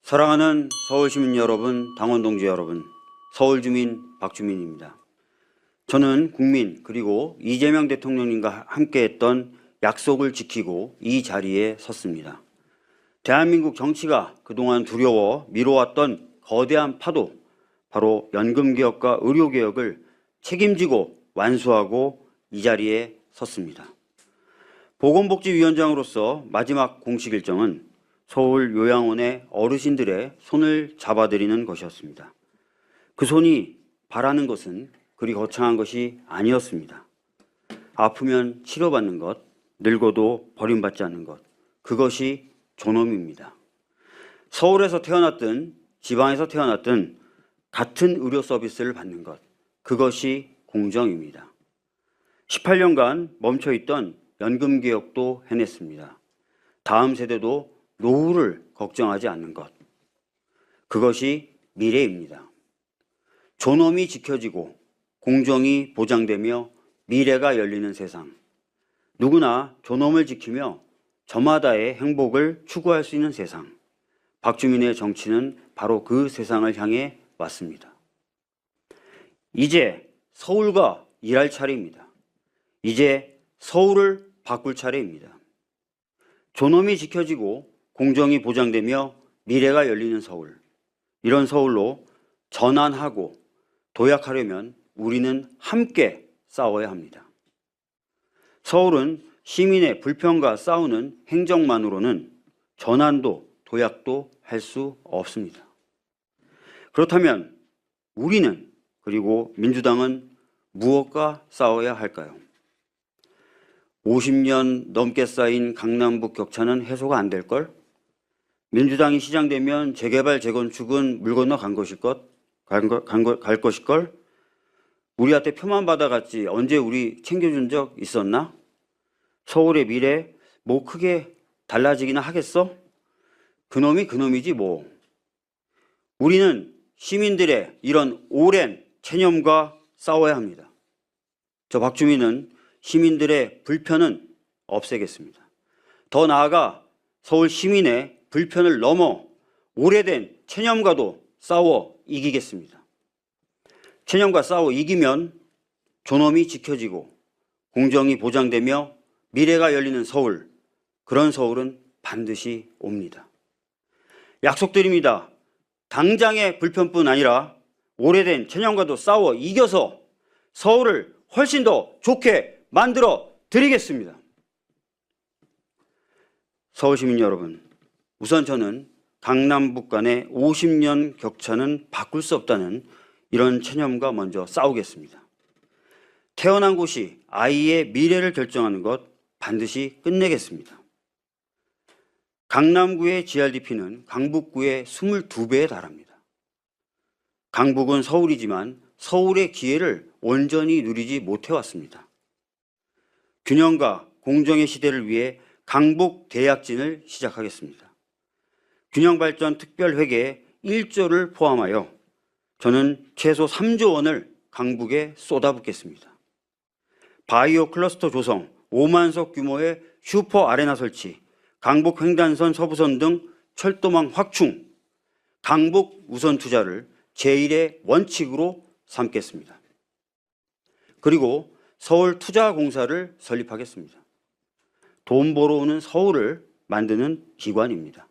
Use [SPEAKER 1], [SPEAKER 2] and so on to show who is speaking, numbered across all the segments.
[SPEAKER 1] 사랑하는 서울시민 여러분, 당원 동지 여러분, 서울주민 박주민입니다. 저는 국민 그리고 이재명 대통령님과 함께했던 약속을 지키고 이 자리에 섰습니다. 대한민국 정치가 그동안 두려워 미뤄왔던 거대한 파도, 바로 연금개혁과 의료개혁을 책임지고 완수하고 이 자리에 섰습니다. 보건복지위원장으로서 마지막 공식 일정은 서울 요양원의 어르신들의 손을 잡아드리는 것이었습니다. 그 손이 바라는 것은 그리 거창한 것이 아니었습니다. 아프면 치료받는 것, 늙어도 버림받지 않는 것, 그것이 존엄입니다. 서울에서 태어났든 지방에서 태어났든 같은 의료 서비스를 받는 것, 그것이 공정입니다. 18년간 멈춰있던 연금개혁도 해냈습니다. 다음 세대도 노후를 걱정하지 않는 것, 그것이 미래입니다. 존엄이 지켜지고 공정이 보장되며 미래가 열리는 세상, 누구나 존엄을 지키며 저마다의 행복을 추구할 수 있는 세상, 박주민의 정치는 바로 그 세상을 향해 왔습니다. 이제 서울과 일할 차례입니다. 이제 서울을 바꿀 차례입니다. 존엄이 지켜지고 공정이 보장되며 미래가 열리는 서울, 이런 서울로 전환하고 도약하려면 우리는 함께 싸워야 합니다. 서울은 시민의 불평과 싸우는 행정만으로는 전환도 도약도 할 수 없습니다. 그렇다면 우리는, 그리고 민주당은 무엇과 싸워야 할까요? 50년 넘게 쌓인 강남북 격차는 해소가 안 될걸? 민주당이 시장되면 재개발, 재건축은 물 건너 갈 것일걸? 우리한테 표만 받아갔지 언제 우리 챙겨준 적 있었나? 서울의 미래 뭐 크게 달라지기나 하겠어? 그놈이 그놈이지 뭐. 우리는 시민들의 이런 오랜 체념과 싸워야 합니다. 저 박주민은 시민들의 불편은 없애겠습니다. 더 나아가 서울 시민의 불편을 넘어 오래된 체념과도 싸워 이기겠습니다. 체념과 싸워 이기면 존엄이 지켜지고 공정이 보장되며 미래가 열리는 서울, 그런 서울은 반드시 옵니다. 약속드립니다. 당장의 불편뿐 아니라 오래된 체념과도 싸워 이겨서 서울을 훨씬 더 좋게 만들어 드리겠습니다. 서울시민 여러분, 우선 저는 강남북 간의 50년 격차는 바꿀 수 없다는 이런 체념과 먼저 싸우겠습니다. 태어난 곳이 아이의 미래를 결정하는 것 반드시 끝내겠습니다. 강남구의 GRDP는 강북구의 22배에 달합니다. 강북은 서울이지만 서울의 기회를 온전히 누리지 못해왔습니다. 균형과 공정의 시대를 위해 강북 대약진을 시작하겠습니다. 균형발전 특별회계에 1조를 포함하여 저는 최소 3조 원을 강북에 쏟아붓겠습니다. 바이오 클러스터 조성, 5만석 규모의 슈퍼 아레나 설치, 강북 횡단선, 서부선 등 철도망 확충, 강북 우선 투자를 제1의 원칙으로 삼겠습니다. 그리고 서울투자공사를 설립하겠습니다. 돈 벌어오는 서울을 만드는 기관입니다.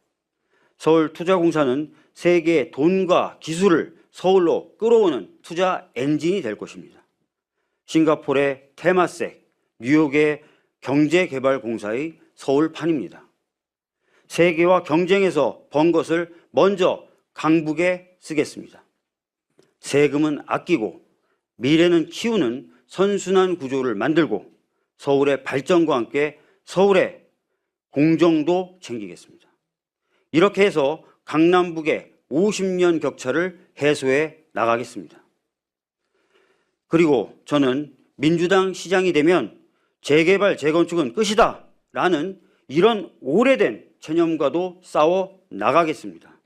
[SPEAKER 1] 서울투자공사는 세계의 돈과 기술을 서울로 끌어오는 투자 엔진이 될 것입니다. 싱가포르의 테마섹, 뉴욕의 경제개발공사의 서울판입니다. 세계와 경쟁에서 번 것을 먼저 강북에 쓰겠습니다. 세금은 아끼고 미래는 키우는 선순환 구조를 만들고 서울의 발전과 함께 서울의 공정도 챙기겠습니다. 이렇게 해서 강남북의 50년 격차를 해소해 나가겠습니다. 그리고 저는 민주당 시장이 되면 재개발, 재건축은 끝이다 라는 이런 오래된 체념과도 싸워 나가겠습니다.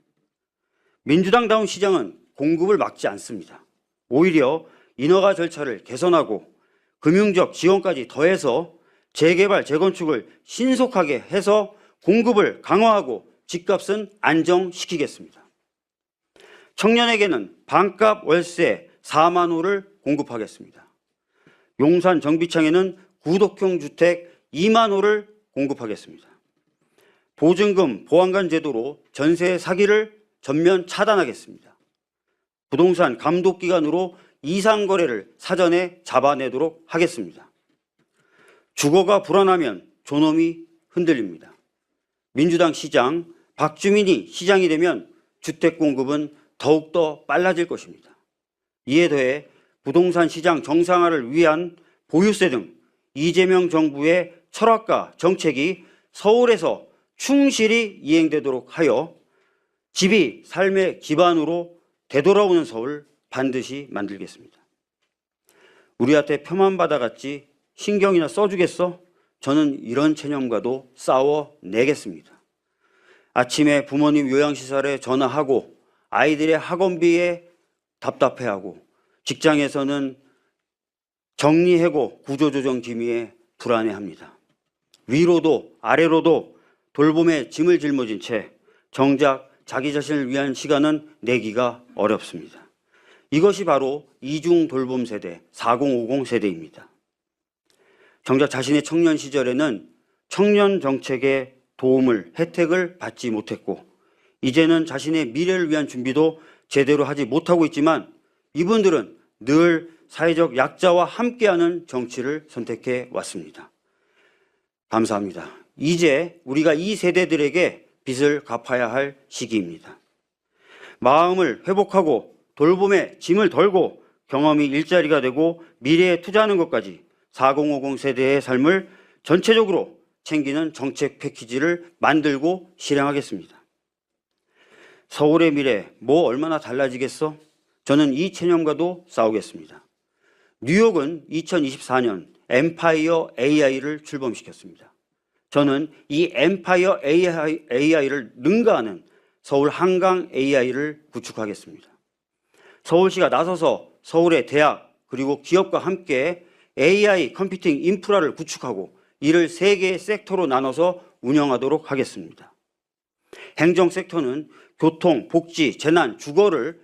[SPEAKER 1] 민주당다운 시장은 공급을 막지 않습니다. 오히려 인허가 절차를 개선하고 금융적 지원까지 더해서 재개발, 재건축을 신속하게 해서 공급을 강화하고 집값은 안정시키겠습니다. 청년에게는 반값 월세 4만 호를 공급하겠습니다. 용산 정비창에는 구독형 주택 2만 호를 공급하겠습니다. 보증금 보완관 제도로 전세 사기를 전면 차단하겠습니다. 부동산 감독기관으로 이상 거래를 사전에 잡아내도록 하겠습니다. 주거가 불안하면 존엄이 흔들립니다. 민주당 시장 박주민이 시장이 되면 주택 공급은 더욱더 빨라질 것입니다. 이에 더해 부동산 시장 정상화를 위한 보유세 등 이재명 정부의 철학과 정책이 서울에서 충실히 이행되도록 하여 집이 삶의 기반으로 되돌아오는 서울 반드시 만들겠습니다. 우리한테 표만 받아갔지 신경이나 써주겠어? 저는 이런 체념과도 싸워내겠습니다. 아침에 부모님 요양시설에 전화하고 아이들의 학원비에 답답해하고 직장에서는 정리해고 구조조정 기미에 불안해합니다. 위로도 아래로도 돌봄에 짐을 짊어진 채 정작 자기 자신을 위한 시간은 내기가 어렵습니다. 이것이 바로 이중 돌봄 세대, 4050 세대입니다. 정작 자신의 청년 시절에는 청년 정책의 도움을, 혜택을 받지 못했고 이제는 자신의 미래를 위한 준비도 제대로 하지 못하고 있지만 이분들은 늘 사회적 약자와 함께하는 정치를 선택해 왔습니다. 감사합니다. 이제 우리가 이 세대들에게 빚을 갚아야 할 시기입니다. 마음을 회복하고 돌봄에 짐을 덜고 경험이 일자리가 되고 미래에 투자하는 것까지 4050 세대의 삶을 전체적으로 챙기는 정책 패키지를 만들고 실행하겠습니다. 서울의 미래 뭐 얼마나 달라지겠어? 저는 이 체념과도 싸우겠습니다. 뉴욕은 2024년 엠파이어 AI를 출범시켰습니다. 저는 이 엠파이어 AI를 능가하는 서울 한강 AI를 구축하겠습니다. 서울시가 나서서 서울의 대학 그리고 기업과 함께 AI 컴퓨팅 인프라를 구축하고 이를 3개의 섹터로 나눠서 운영하도록 하겠습니다. 행정 섹터는 교통, 복지, 재난, 주거를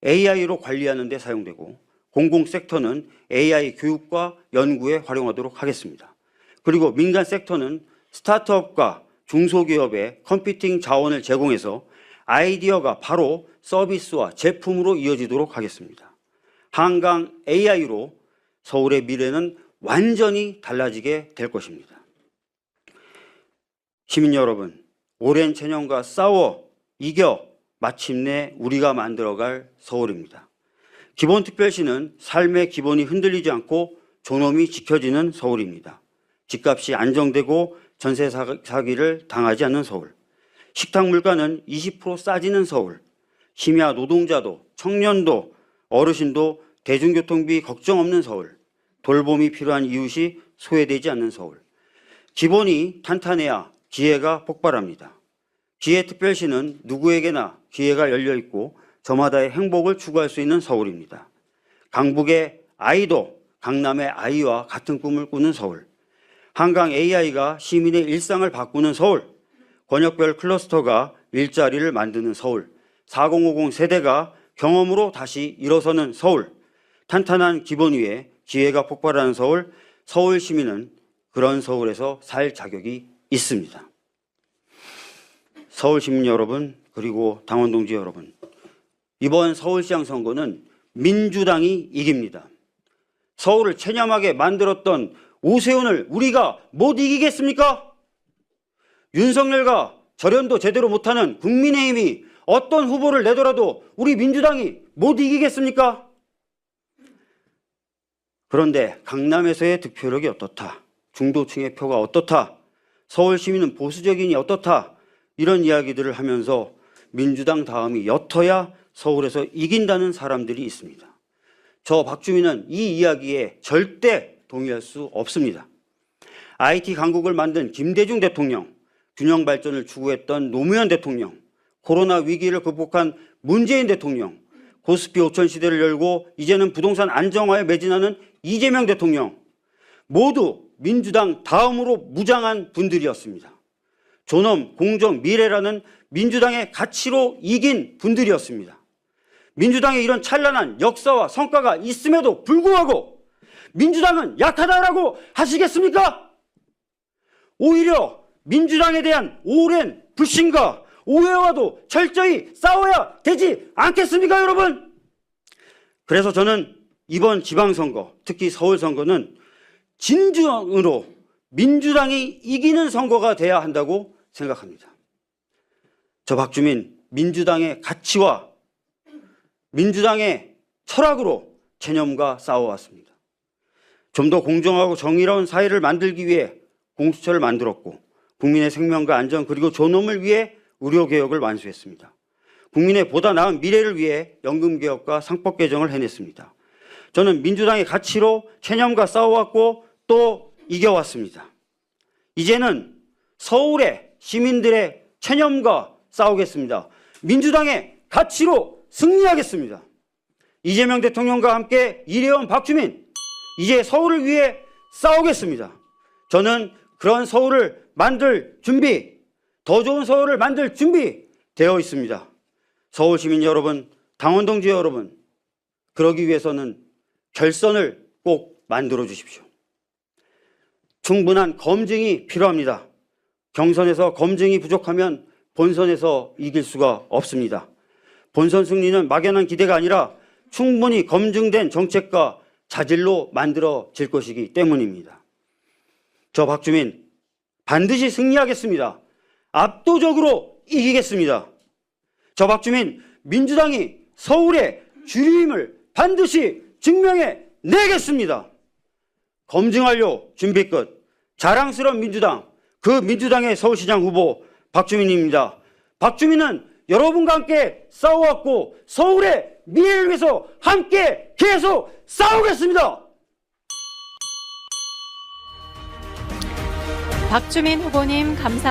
[SPEAKER 1] AI로 관리하는 데 사용되고 공공 섹터는 AI 교육과 연구에 활용하도록 하겠습니다. 그리고 민간 섹터는 스타트업과 중소기업에 컴퓨팅 자원을 제공해서 아이디어가 바로 서비스와 제품으로 이어지도록 하겠습니다. 한강 AI로 서울의 미래는 완전히 달라지게 될 것입니다. 시민 여러분, 오랜 체념과 싸워 이겨 마침내 우리가 만들어갈 서울입니다. 기본특별시는 삶의 기본이 흔들리지 않고 존엄이 지켜지는 서울입니다. 집값이 안정되고 전세 사기를 당하지 않는 서울. 식탁 물가는 20% 싸지는 서울. 심야 노동자도 청년도 어르신도 대중교통비 걱정 없는 서울. 돌봄이 필요한 이웃이 소외되지 않는 서울. 기본이 탄탄해야 기회가 폭발합니다. 기회특별시는 누구에게나 기회가 열려있고 저마다의 행복을 추구할 수 있는 서울입니다. 강북의 아이도 강남의 아이와 같은 꿈을 꾸는 서울. 한강 AI가 시민의 일상을 바꾸는 서울. 권역별 클러스터가 일자리를 만드는 서울. 4050 세대가 경험으로 다시 일어서는 서울. 탄탄한 기본 위에 기회가 폭발하는 서울. 서울 시민은 그런 서울에서 살 자격이 있습니다. 서울 시민 여러분, 그리고 당원 동지 여러분, 이번 서울시장 선거는 민주당이 이깁니다. 서울을 체념하게 만들었던 오세훈을 우리가 못 이기겠습니까? 윤석열과 절연도 제대로 못하는 국민의힘이 어떤 후보를 내더라도 우리 민주당이 못 이기겠습니까? 그런데 강남에서의 득표력이 어떻다? 중도층의 표가 어떻다? 서울 시민은 보수적이니 어떻다? 이런 이야기들을 하면서 민주당 다음이 여터야 서울에서 이긴다는 사람들이 있습니다. 저 박주민은 이 이야기에 절대 동의할 수 없습니다. IT 강국을 만든 김대중 대통령, 균형 발전을 추구했던 노무현 대통령, 코로나 위기를 극복한 문재인 대통령, 고스피 5천 시대를 열고 이제는 부동산 안정화에 매진하는 이재명 대통령, 모두 민주당 다음으로 무장한 분들이었습니다. 존엄, 공정, 미래라는 민주당의 가치로 이긴 분들이었습니다. 민주당의 이런 찬란한 역사와 성과가 있음에도 불구하고 민주당은 약하다라고 하시겠습니까? 오히려 민주당에 대한 오랜 불신과 오해와도 철저히 싸워야 되지 않겠습니까, 여러분? 그래서 저는 이번 지방선거, 특히 서울선거는 진정으로 민주당이 이기는 선거가 돼야 한다고 생각합니다. 저 박주민, 민주당의 가치와 민주당의 철학으로 체념과 싸워왔습니다. 좀 더 공정하고 정의로운 사회를 만들기 위해 공수처를 만들었고 국민의 생명과 안전 그리고 존엄을 위해 의료개혁을 완수했습니다. 국민의 보다 나은 미래를 위해 연금개혁과 상법 개정을 해냈습니다. 저는 민주당의 가치로 체념과 싸워왔고 또 이겨왔습니다. 이제는 서울의 시민들의 체념과 싸우겠습니다. 민주당의 가치로 승리하겠습니다. 이재명 대통령과 함께 일해온 박주민, 이제 서울을 위해 싸우겠습니다. 저는 그런 서울을 만들 준비, 더 좋은 서울을 만들 준비 되어 있습니다. 서울 시민 여러분, 당원 동지 여러분, 그러기 위해서는 결선을 꼭 만들어 주십시오. 충분한 검증이 필요합니다. 경선에서 검증이 부족하면 본선에서 이길 수가 없습니다. 본선 승리는 막연한 기대가 아니라 충분히 검증된 정책과 자질로 만들어질 것이기 때문입니다. 저 박주민 반드시 승리하겠습니다. 압도적으로 이기겠습니다. 저 박주민 민주당이 서울의 주류임을 반드시 증명해 내겠습니다. 검증 완료, 준비 끝. 자랑스러운 민주당, 그 민주당의 서울시장 후보 박주민입니다. 박주민은 여러분과 함께 싸워왔고 서울의 미래를 위해서 함께 계속 싸우겠습니다.
[SPEAKER 2] 박주민 후보님 감사합니다.